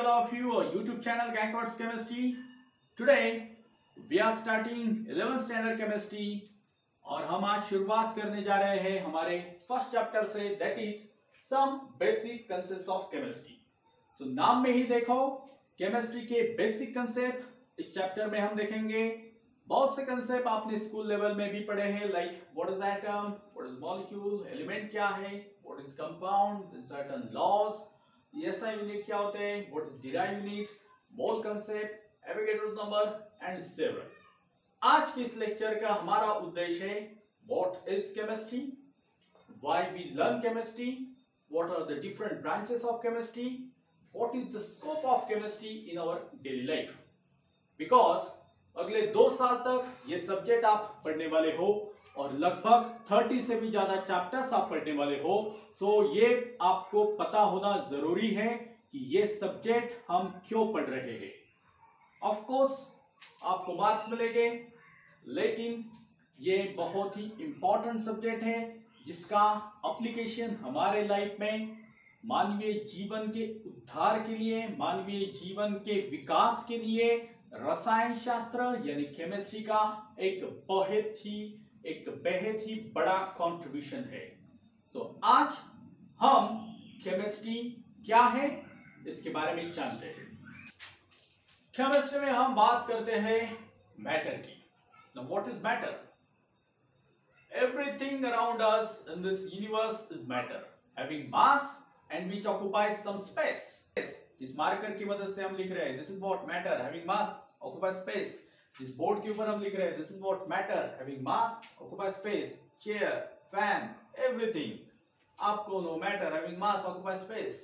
all of you our YouTube channel Gankwad's Chemistry. Today we are starting 11th standard chemistry और हम आज शुरुआत करने जा रहे हैं हमारे फर्स्ट चैप्टर से, that is some basic concepts of chemistry. So नाम में ही देखो केमिस्ट्री के बेसिक कंसेप्ट इस चैप्टर में हम देखेंगे। बहुत से कंसेप्ट आपने स्कूल लेवल में भी पढ़े हैं, like what is atom, what is molecule, element क्या है, what is compound, certain laws, SI unit क्या होते हैं, what is derived units, mole concept, Avogadro number and several. आज के इस लेक्चर का हमारा उद्देश्य है what is chemistry, why we learn chemistry, what are the different branches of chemistry, what is the scope of chemistry in our daily life. Because अगले 2 साल तक ये सब्जेक्ट आप पढ़ने वाले हो और लगभग 30 से भी ज्यादा चैप्टर्स आप पढ़ने वाले हो। सो ये आपको पता होना जरूरी है कि ये सब्जेक्ट हम क्यों पढ़ रहे हैं। ऑफ कोर्स आपको मार्क्स मिलेंगे, लेकिन ये बहुत ही इंपॉर्टेंट सब्जेक्ट है जिसका एप्लीकेशन हमारे लाइफ में मानवीय जीवन के उद्धार के लिए, मानवीय जीवन के विकास के लिए रसायन शास्त्र यानी केमिस्ट्री का एक बेहद ही बड़ा कंट्रीब्यूशन है। सो आज हम केमिस्ट्री क्या है इसके बारे में जानते हैं। केमिस्ट्री में हम बात करते हैं मैटर की। Now what is matter? Everything around us in this universe is matter, having mass and which occupies some space. इस मार्कर की मदद से हम लिख रहे हैं this is what matter, having mass, occupies space. इस बोर्ड के ऊपर हम लिख रहे हैं this is what matter, having mass, occupies space. Chair, fan, everything. आपको no matter, having mass, occupies space.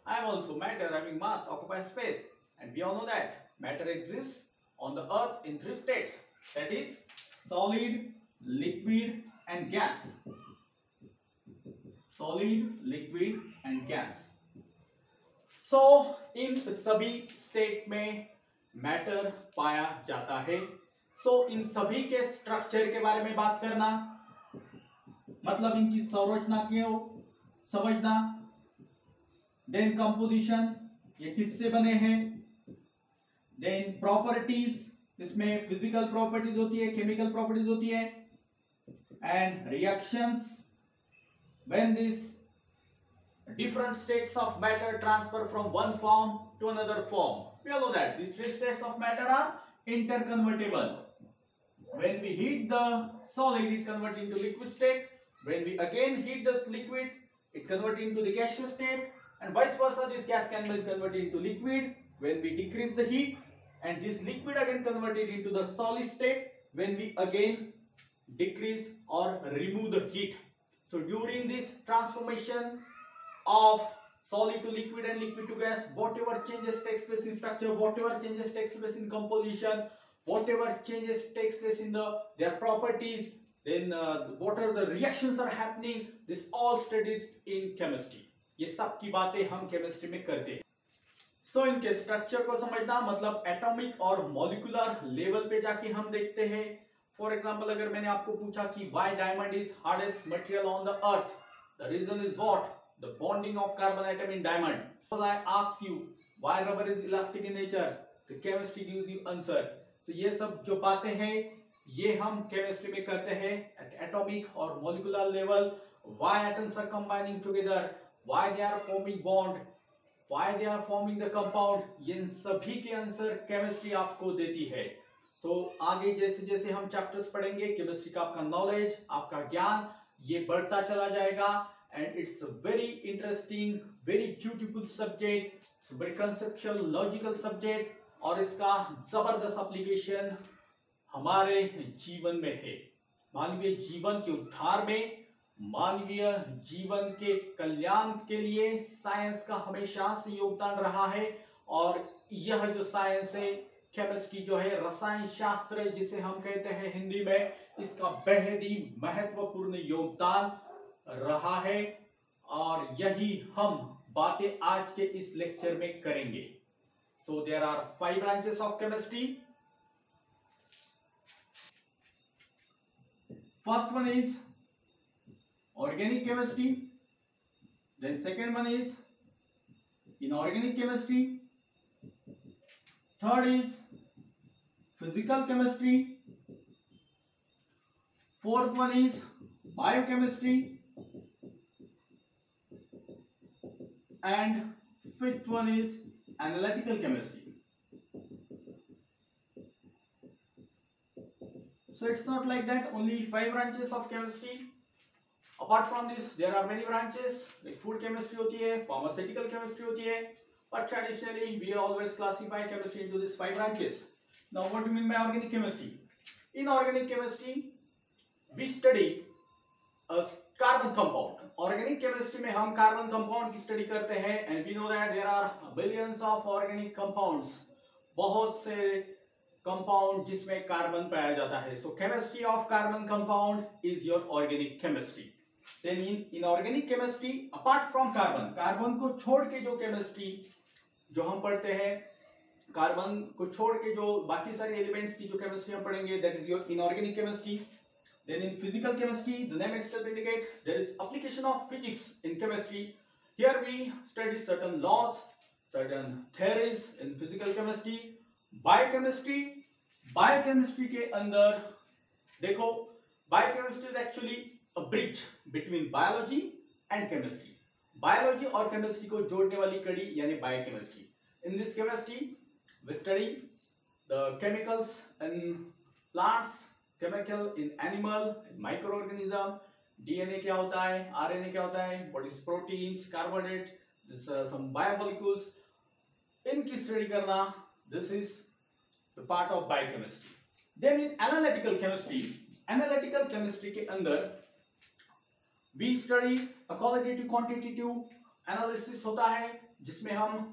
I am also matter, having mass, occupies space. And we all know that matter exists on the earth in 3 states, that is solid, liquid and gas. Solid, liquid and gas. So इन सभी state में matter पाया जाता है। So इन सभी के structure के बारे में बात करना, मतलब इनकी संरचना क्यों समझना, देन कंपोजिशन ये किससे बने हैं, देन प्रॉपर्टीज इसमें फिजिकल प्रॉपर्टीज होती है, केमिकल प्रॉपर्टीज होती है, and reactions when this different states of matter transfer from one form to another form. We all know that these 3 states of matter are interconvertible. When we heat the solid, it converts into liquid state. When we again heat this liquid, it converts into the gaseous state, and vice versa. This gas can be converted into liquid when we decrease the heat, and this liquid again converted into the solid state when we again decrease or remove the heat. So during this transformation of solid to liquid and liquid to gas, whatever changes takes place in structure, whatever changes takes place in composition, whatever changes takes place in their properties, then what are the reactions are happening, this all studies in chemistry. ये सब की बातें हम chemistry में करते हैं। सो इनके structure को समझना मतलब एटॉमिक और मॉलिक्यूलर लेवल पे जाके हम देखते हैं। फॉर एग्जांपल अगर मैंने आपको पूछा कि why diamond is hardest material on the earth, the reason is what, the bonding of carbon atom in diamond. So I ask you why rubber is elastic in nature, the chemistry gives you answer. So ये सब जो बातें हैं ये हम chemistry में करते हैं at atomic और molecular level. Why atoms are combining together, why they are forming bond, why they are forming the compound, ये इन सभी के आंसर केमिस्ट्री आपको देती है। So आगे जैसे जैसे हम चैप्टर्स पढ़ेंगे केमिस्ट्री का आपका नॉलेज, आपका ज्ञान ये बढ़ता चला जाएगा। And it's a very interesting, very beautiful subject. It's a very conceptual, logical subject. और इसका जबरदस्त एप्लीकेशन हमारे जीवन में है, मानवीय जीवन के उद्धार में, मानवीय जीवन के कल्याण के लिए साइंस का हमेशा से योगदान रहा है। और यह जो साइंस है, केमिस्ट्री जो है, रसायन शास्त्र जिसे हम कहते हैं हिंदी में, इसका बेहद ही महत्वपूर्ण योगदान रहा है और यही हम बातें आज के इस लेक्चर में करेंगे। So there are 5 branches of chemistry. First one is organic chemistry, then second one is inorganic chemistry, third is physical chemistry, fourth one is biochemistry, and fifth one is analytical chemistry. So it's not like that only 5 branches of chemistry. Apart from this there are many branches like food chemistry होती है, pharmaceutical chemistry होती है, but traditionally we always classify chemistry into these 5 branches. Now what do you mean by organic chemistry? In organic chemistry we study a carbon compound. Organic chemistry में हम carbon compound की study करते हैं and we know that there are billions of organic compounds. बहुत से compound जिसमें carbon पाया जाता है. So chemistry of carbon compound is your organic chemistry. Then in organic chemistry apart from carbon को छोड़ के जो chemistry जो हम पढ़ते हैं, कार्बन को छोड़ के जो बाकी सारे एलिमेंट्स की जो केमिस्ट्री हम पढ़ेंगे, that is your inorganic chemistry. Then in physical chemistry, the name itself indicates there is application of physics in chemistry. Here we study certain laws, certain theories in physical chemistry. Biochemistry के अंदर देखो, biochemistry is actually a bridge between biology and chemistry. Biology और chemistry को जोड़ने वाली कड़ी यानी biochemistry. In this chemistry, we study the chemicals in plants, chemical in animal, in microorganism, DNA क्या होता है, RNA क्या होता है, what is proteins, carbohydrates, some biomolecules, इनकी study करना, this is the part of biochemistry. Then in analytical chemistry के अंदर we study a qualitative quantitative analysis होता है जिसमें हम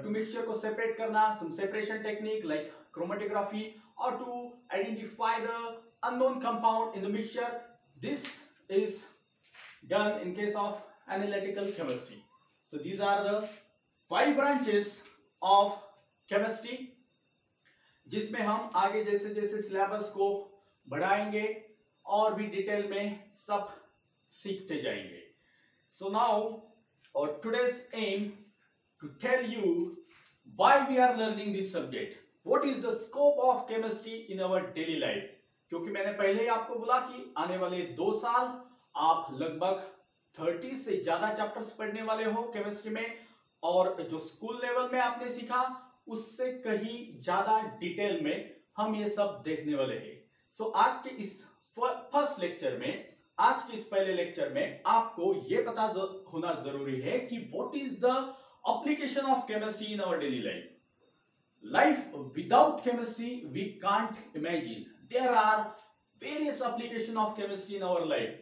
to mixture को separate करना, some separation technique like chromatography, or to identify the unknown compound in the mixture. This is done in case of analytical chemistry. So these are the 5 branches of chemistry जिसमें हम आगे जैसे जैसे syllabus को बढ़ाएंगे और भी डिटेल में सब सीखते जाएंगे. So now our today's aim to tell you why we are learning this subject. What is the scope of chemistry in our daily life? क्योंकि मैंने पहले ही आपको बोला कि आने वाले 2 साल आप लगभग 30 से ज्यादा चैप्टर्स पढ़ने वाले हो केमिस्ट्री में, और जो स्कूल लेवल में आपने सीखा उससे कहीं ज्यादा डिटेल में हम ये सब देखने वाले हैं. सो आज के इस फर्स्ट लेक्चर में, आज के इस पहले लेक्चर में आपको ये पता होना जरूरी है कि what is the application of chemistry in our daily life. Life without chemistry we can't imagine. There are various applications of chemistry in our life.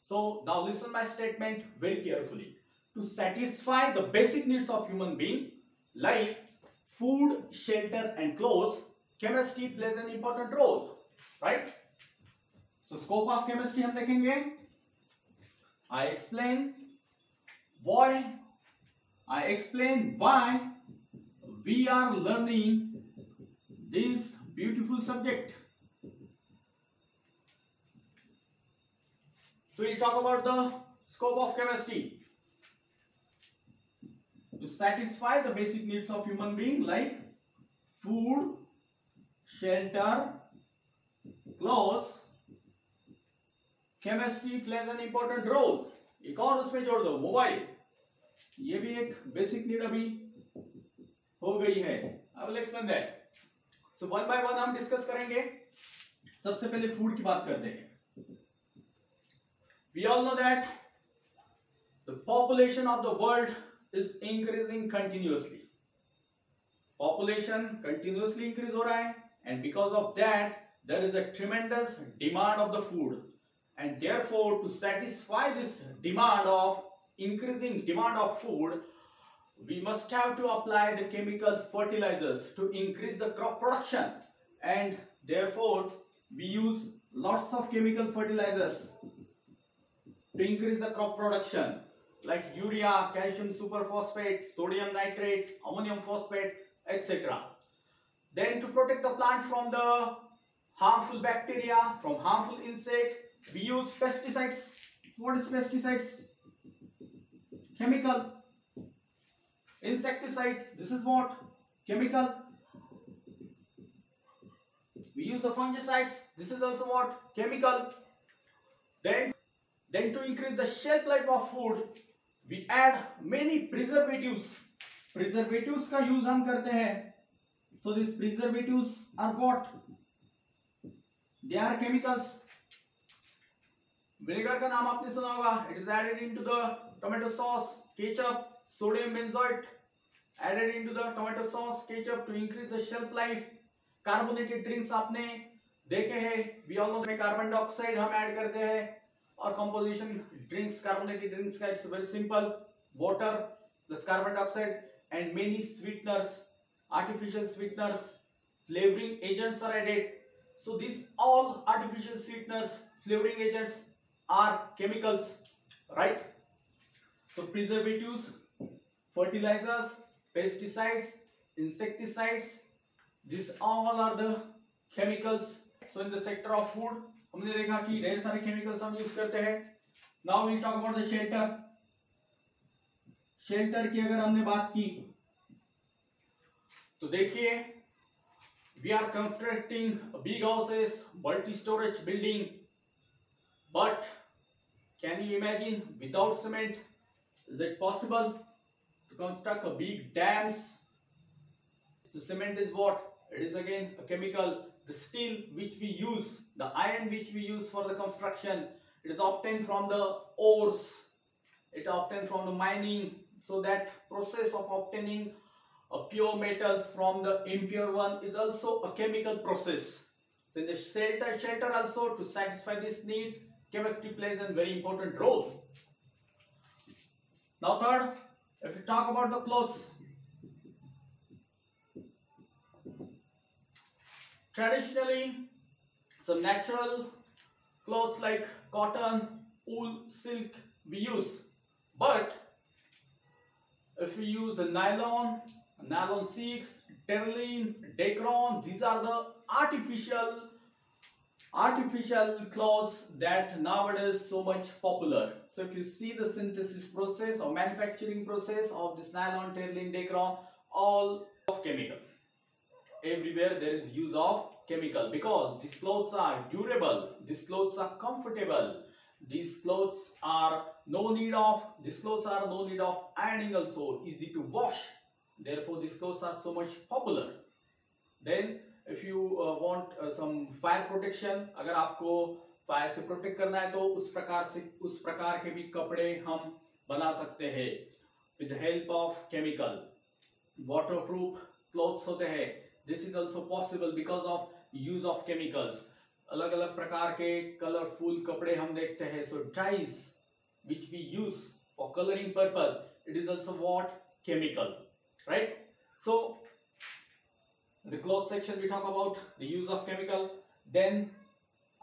So now listen my statement very carefully. To satisfy the basic needs of human being like food, shelter and clothes, chemistry plays an important role, right? So scope of chemistry हम देखेंगे. I explain why we are learning this beautiful subject. So we talk about the scope of chemistry. To satisfy the basic needs of human being like food, shelter, clothes, chemistry plays an important role. एक और उसमें जोड़ दो, mobile, ये भी एक basic need अभी हो गई है. I will explain that. So one by one हम डिस्कस करेंगे. सबसे पहले फूड की बात करते हैं. We all know that the population of the world is increasing continuously. Population continuously increase हो रहा है, and because of that there is a tremendous demand of the food, and therefore to satisfy this increasing demand of food, we must have to apply the chemical fertilizers to increase the crop production, and therefore we use lots of chemical fertilizers to increase the crop production like urea, calcium superphosphate, sodium nitrate, ammonium phosphate, etc. Then to protect the plant from the harmful bacteria, from harmful insects, we use pesticides. What is pesticides? Chemical. Insecticide, this is what? Chemical. we use the fungicides. This is also what? Chemical. Then to increase the shelf life of food, we add many preservatives. Preservatives का use हम करते हैं. So these preservatives are what? They are chemicals. Vinegar का नाम आपने सुना होगा. It is added into the tomato sauce, ketchup, sodium benzoate added into the tomato sauce, ketchup to increase the shelf life. Carbonated drinks आपने देखे हैं. We all know में carbon dioxide हम ऐड करते हैं. और composition drinks, carbonated drinks का it's very simple. Water plus carbon dioxide and many sweeteners, artificial sweeteners, flavoring agents are added. So these all artificial sweeteners, flavoring agents are chemicals, right? So preservatives, fertilizers, pesticides, insecticides, these all are the chemicals. So in the sector of food हमने देखा कि ढेर सारे chemicals हम use करते हैं. Now we talk about the shelter. Shelter की अगर हमने बात की तो देखिए, we are constructing big houses, multi storage building, but can you imagine without cement? Is it possible to construct a big dams? So cement is what? It is again a chemical. The steel which we use, the iron which we use for the construction, it is obtained from the ores. It is obtained from the mining. So that process of obtaining a pure metal from the impure one is also a chemical process. So in the shelter also, to satisfy this need, chemistry plays a very important role. Now third, if we talk about the clothes. Traditionally, some natural clothes like cotton, wool, silk we use. But if we use the nylon silks, terylene, Dacron, these are the artificial clothes that nowadays so much popular. So if you see the synthesis process or manufacturing process of this nylon, terylene, Dacron, all of chemical. Everywhere there is use of chemical because these clothes are durable, these clothes are comfortable, these clothes are no need of ironing, also easy to wash. Therefore these clothes are so much popular. Then if you want some fire protection, अगर आपको fire से protect करना है तो उस प्रकार के भी कपड़े हम बना सकते हैं with the help of chemical. Waterproof clothes होते हैं. This is also possible because of use of chemicals. अलग अलग प्रकार के कलरफुल कपड़े हम देखते हैं. So dyes which we use for coloring purpose, it is also what? Chemical, right? So in the cloth section we talk about the use of chemical. Then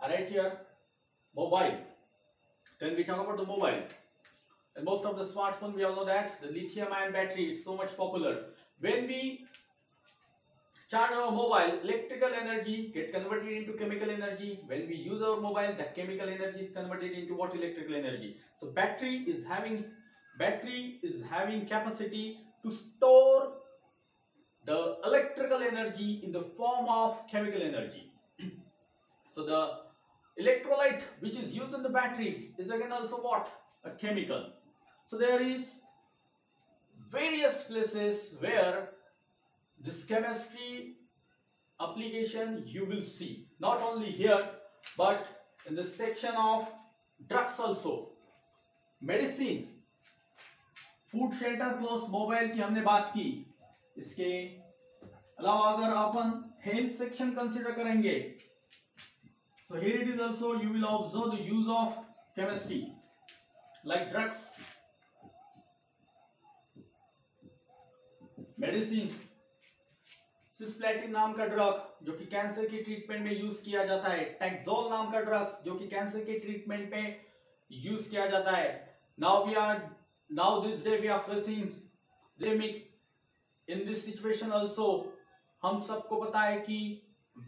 right here, mobile. Then we talk about the mobile. And most of the smartphone, we all know that the lithium ion battery is so much popular. When we charge our mobile, electrical energy get converted into chemical energy. When we use our mobile, that chemical energy is converted into what? Electrical energy. So battery is having capacity to store the electrical energy in the form of chemical energy. So the electrolyte which is used in the battery is again also what? A chemical. So there is various places where this chemistry application you will see. Not only here, but in the section of drugs also. Medicine, food, shelter, clothes, mobile की हमने बात की. इसके अलावा अगर अपन health section consider करेंगे, so here it is also you will observe the use of chemistry like drugs, medicine. Cisplatin नाम का ड्रग जो कि कैंसर की ट्रीटमेंट में यूज किया जाता है. टैक्सोल नाम का ड्रग जो कि कैंसर के ट्रीटमेंट में यूज किया जाता है. Now this day we are facing pandemic. In this situation also हम सबको पता है कि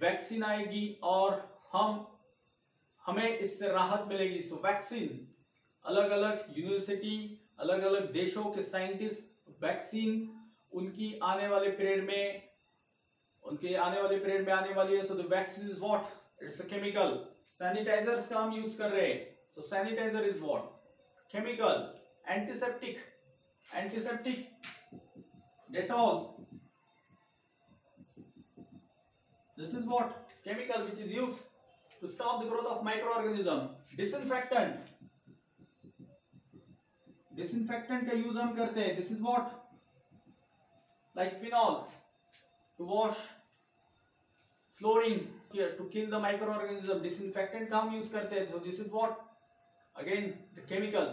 वैक्सीन आएगी और हमें इससे राहत मिलेगी. सो वैक्सीन, अलग अलग यूनिवर्सिटी, अलग अलग देशों के साइंटिस्ट वैक्सीन उनकी आने वाले पीरियड में उनके आने वाले पीरियड में आने वाली है। So the vaccine is what, it's a chemical. Sanitizers का हम यूज कर रहे हैं, तो sanitizer is what, chemical. Antiseptic, antiseptic Dettol, this is what, chemical which is used to stop the growth of microorganism। disinfectant, disinfectant का use हम करते हैं, this is what, like phenol to wash fluorine to kill the microorganism। disinfectant का हम use करते हैं, so this is what, again the chemical।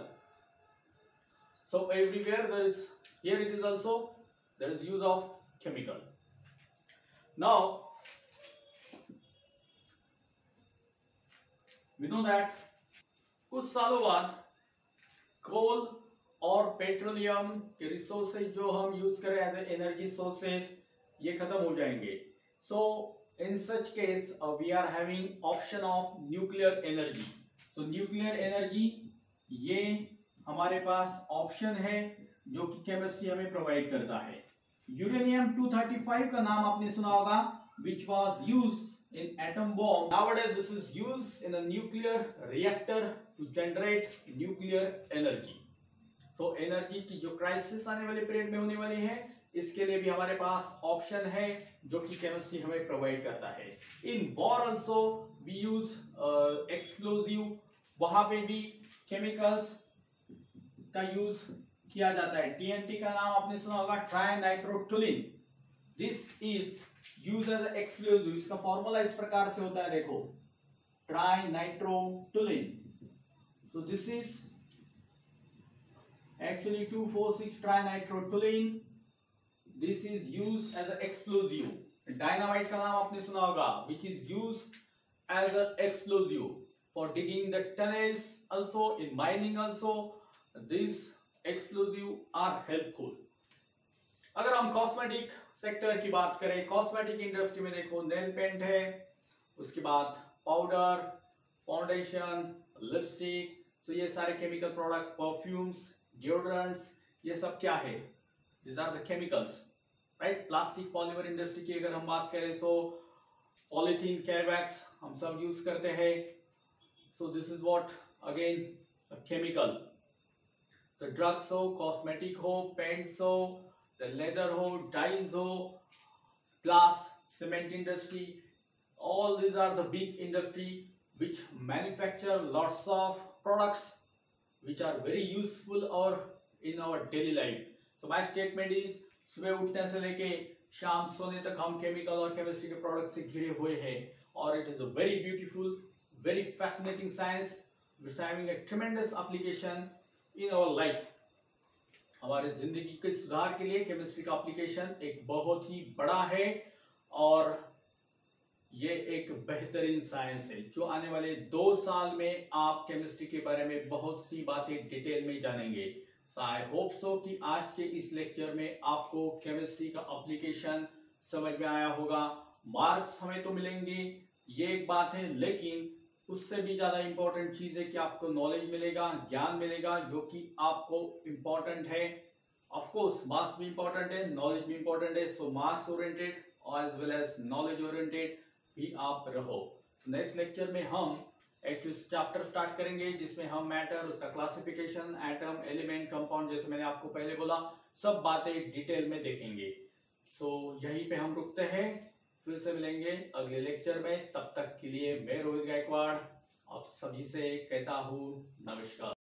so everywhere there is, here it is also, there is use of chemical। now we know that कुछ सालों बाद कोल और petroleum के resources जो हम यूज करें एज एनर्जी सोर्सेज, ये खत्म हो जाएंगे। So in such case we are having option of nuclear energy. So nuclear energy ये हमारे पास ऑप्शन है जो कि केमिस्ट्री हमें प्रोवाइड करता है। यूरेनियम 235 का नाम आपने सुना होगा, which was use in atom bomb। Nowadays this is used in a nuclear reactor to generate nuclear energy। so energy की जो क्राइसिस आने वाले पीरियड में होने वाली है, इसके लिए भी हमारे पास ऑप्शन है जो कि केमिस्ट्री हमें प्रोवाइड करता है। In war also we use explosive, वहां पे भी केमिकल्स का यूज किया जाता है। TNT का नाम आपने सुना होगा, trinitrotoluene. This is use as explosive. इसका फॉर्मूला इस प्रकार से होता है, देखो, trinitrotoluene. So this is actually 2,4,6 trinitrotoluene. This is use as explosive. Dynamite का नाम आपने सुना होगा, which is use as explosive for digging the tunnels, also in mining also these explosive are helpful। अगर हम cosmetic sector की बात करें, कॉस्मेटिक इंडस्ट्री में देखो, नेल पेंट है, उसके बाद पाउडर, फाउंडेशन, लिपस्टिक, तो ये सारे केमिकल प्रोडक्ट, परफ्यूम्स, डिओड्रेंट्स, ये सब क्या है, this are the chemicals, right. Plastic polymer industry की अगर हम बात करें तो पॉलीथीन, कैरबैग्स हम सब यूज करते हैं। सो this is what, again chemical. So drugs हो, कॉस्मेटिक हो, पेंट्स हो, लेदर हो, डाइज हो, glass, cement industry, all these are the big industry which manufacture lots of products which are very useful or in our daily life। so my statement is, सुबह उठने से लेके शाम सोने तक हम केमिकल और केमिस्ट्री के प्रोडक्ट से घिरे हुए हैं, और it is a very beautiful, very fascinating science which is having a tremendous application in our life। हमारे जिंदगी के सुधार के लिए केमिस्ट्री का एप्लीकेशन एक बहुत ही बड़ा है, और ये एक बेहतरीन साइंस है जो आने वाले 2 साल में आप केमिस्ट्री के बारे में बहुत सी बातें डिटेल में जानेंगे। आई होप सो कि आज के इस लेक्चर में आपको केमिस्ट्री का एप्लीकेशन समझ में आया होगा। मार्क्स हमें तो मिलेंगे, ये एक बात है, लेकिन उससे भी ज्यादा इंपॉर्टेंट चीज है कि आपको नॉलेज मिलेगा, ज्ञान मिलेगा, जो कि आपको इम्पोर्टेंट है। ऑफ कोर्स मार्क्स भी इंपॉर्टेंट है, नॉलेज भी इंपॉर्टेंट है। So marks oriented as well as knowledge oriented भी आप रहो। नेक्स्ट लेक्चर में हम एक चैप्टर स्टार्ट करेंगे जिसमें हम मैटर, उसका क्लासिफिकेशन, एटम, एलिमेंट, कंपाउंड, जैसे मैंने आपको पहले बोला, सब बातें डिटेल में देखेंगे। सो यहीं पे हम रुकते हैं, फिर से मिलेंगे अगले लेक्चर में। तब तक के लिए मैं रोहित गायकवाड़ आप सभी से कहता हूँ नमस्कार।